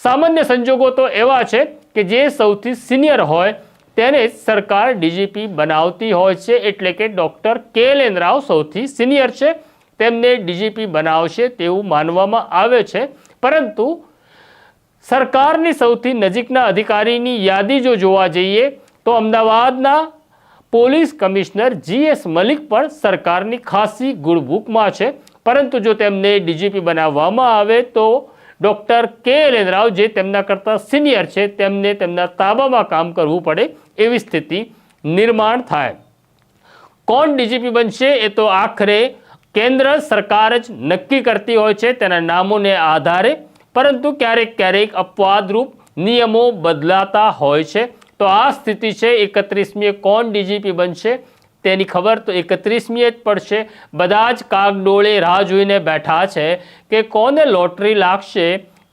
સામાન્ય સંજોગો તો એવા છે કે જે સૌથી સિનિયર હોય તેને સરકાર ડીજીપી બનાવતી હોય છે, એટલે કે ડૉક્ટર KLN રાવ સૌથી સિનિયર છે, તેમને ડીજીપી બનાવશે તેવું માનવામાં આવે છે। પરંતુ સરકારની સૌથી નજીકના અધિકારીની યાદી જો જોવા જઈએ તો અમદાવાદના પોલીસ કમિશનર GS મલિક પણ સરકારની ખાસી ગુડબુકમાં છે। પરંતુ જો તેમને ડીજીપી બનાવવામાં આવે તો ડૉક્ટર KLN રાવ જે તેમના કરતાં સિનિયર છે તેમને તેમના તાબામાં કામ કરવું પડે એવી સ્થિતિ નિર્માણ થાય। કોણ ડીજીપી બનશે એ તો આખરે કેન્દ્ર સરકાર જ નક્કી કરતી હોય છે તેના નામોને આધારે, પરંતુ ક્યારેક ક્યારેક અપવાદરૂપ નિયમો બદલાતા હોય છે। તો આ સ્થિતિ છે 31મીએ કોણ ડીજીપી બનશે તેની ખબર તો 31મીએ જ પડશે। બધા જ કાગડોળે રાહ જોઈને બેઠા છે કે કોને લોટરી લાગશે,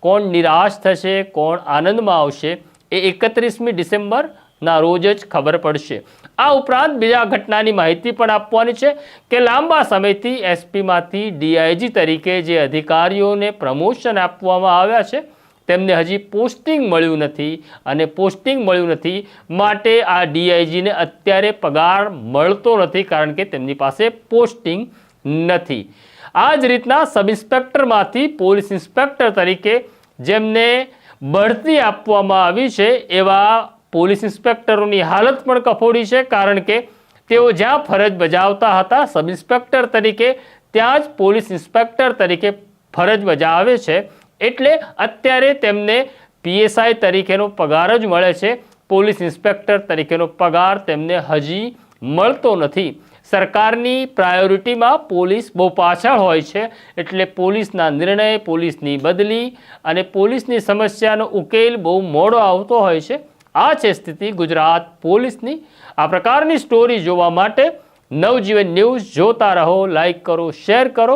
કોણ નિરાશ થશે, કોણ આનંદમાં આવશે, એ 31મી ડિસેમ્બરના રોજ જ ખબર પડશે। આ ઉપરાંત બીજા ઘટનાની માહિતી પણ આપવાની છે કે લાંબા સમયથી એસપીમાંથી DIG તરીકે જે અધિકારીઓને પ્રમોશન આપવામાં આવ્યા છે તેમને હજી પોસ્ટિંગ મળ્યું નથી, અને પોસ્ટિંગ મળ્યું નથી માટે આ DIGને અત્યારે પગાર મળતો નથી, કારણ કે તેમની પાસે પોસ્ટિંગ નથી। આ જ રીતના સબ ઇન્સ્પેક્ટરમાંથી પોલીસ ઇન્સ્પેક્ટર તરીકે જેમને બઢતી આપવામાં આવી છે એવા પોલીસ ઇન્સ્પેક્ટરોની હાલત પણ કફોડી છે, કારણ કે તેઓ જ્યાં ફરજ બજાવતા હતા સબ ઇન્સ્પેક્ટર તરીકે ત્યાં જ પોલીસ ઇન્સ્પેક્ટર તરીકે ફરજ બજાવે છે, એટલે અત્યારે તેમને PSI તરીકેનો પગાર જ મળે છે, પોલીસ ઇન્સ્પેક્ટર તરીકેનો પગાર તેમને હજી મળતો નથી। સરકારની પ્રાયોરિટીમાં પોલીસ બહુ પાછળ હોય છે, એટલે પોલીસના નિર્ણય, પોલીસની બદલી અને પોલીસની સમસ્યાનો ઉકેલ બહુ મોડો આવતો હોય છે। આ છે સ્થિતિ ગુજરાત પોલીસની। આ પ્રકારની સ્ટોરી જોવા માટે નવજીવન ન્યૂઝ જોતા રહો, લાઈક કરો, શેર કરો